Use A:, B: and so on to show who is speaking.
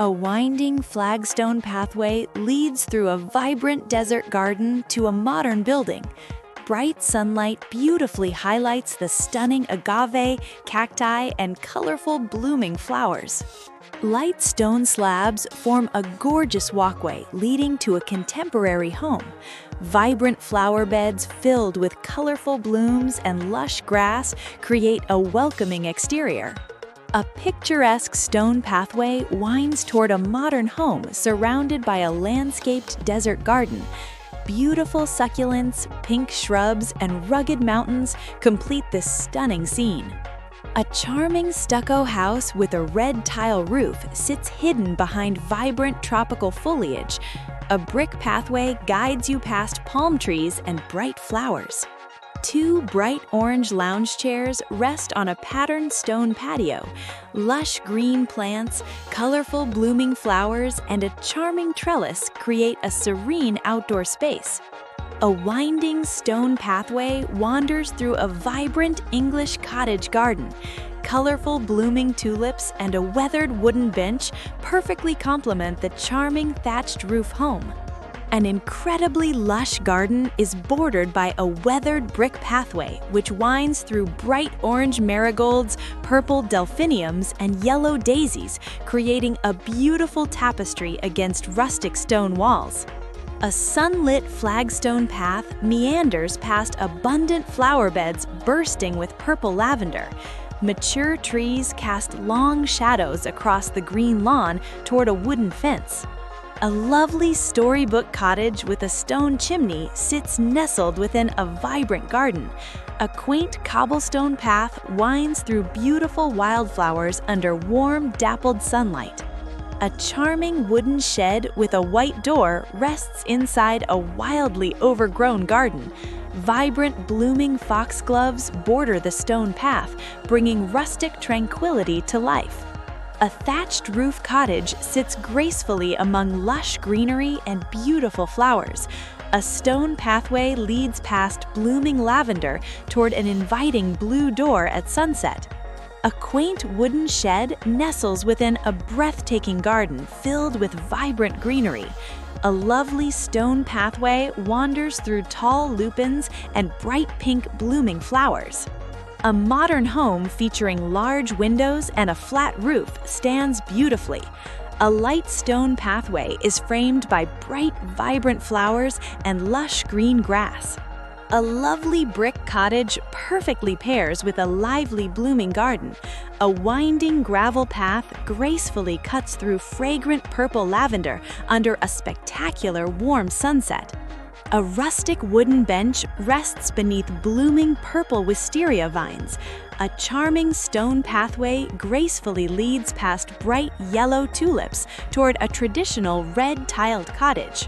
A: A winding flagstone pathway leads through a vibrant desert garden to a modern building. Bright sunlight beautifully highlights the stunning agave, cacti, and colorful blooming flowers. Light stone slabs form a gorgeous walkway leading to a contemporary home. Vibrant flower beds filled with colorful blooms and lush grass create a welcoming exterior. A picturesque stone pathway winds toward a modern home surrounded by a landscaped desert garden. Beautiful succulents, pink shrubs, and rugged mountains complete this stunning scene. A charming stucco house with a red tile roof sits hidden behind vibrant tropical foliage. A brick pathway guides you past palm trees and bright flowers. Two bright orange lounge chairs rest on a patterned stone patio. Lush green plants, colorful blooming flowers, and a charming trellis create a serene outdoor space. A winding stone pathway wanders through a vibrant English cottage garden. Colorful blooming tulips and a weathered wooden bench perfectly complement the charming thatched roof home. An incredibly lush garden is bordered by a weathered brick pathway which winds through bright orange marigolds, purple delphiniums, and yellow daisies, creating a beautiful tapestry against rustic stone walls. A sunlit flagstone path meanders past abundant flower beds bursting with purple lavender. Mature trees cast long shadows across the green lawn toward a wooden fence. A lovely storybook cottage with a stone chimney sits nestled within a vibrant garden. A quaint cobblestone path winds through beautiful wildflowers under warm, dappled sunlight. A charming wooden shed with a white door rests inside a wildly overgrown garden. Vibrant blooming foxgloves border the stone path, bringing rustic tranquility to life. A thatched roof cottage sits gracefully among lush greenery and beautiful flowers. A stone pathway leads past blooming lavender toward an inviting blue door at sunset. A quaint wooden shed nestles within a breathtaking garden filled with vibrant greenery. A lovely stone pathway wanders through tall lupins and bright pink blooming flowers. A modern home featuring large windows and a flat roof stands beautifully. A light stone pathway is framed by bright, vibrant flowers and lush green grass. A lovely brick cottage perfectly pairs with a lively blooming garden. A winding gravel path gracefully cuts through fragrant purple lavender under a spectacular warm sunset. A rustic wooden bench rests beneath blooming purple wisteria vines. A charming stone pathway gracefully leads past bright yellow tulips toward a traditional red tiled cottage.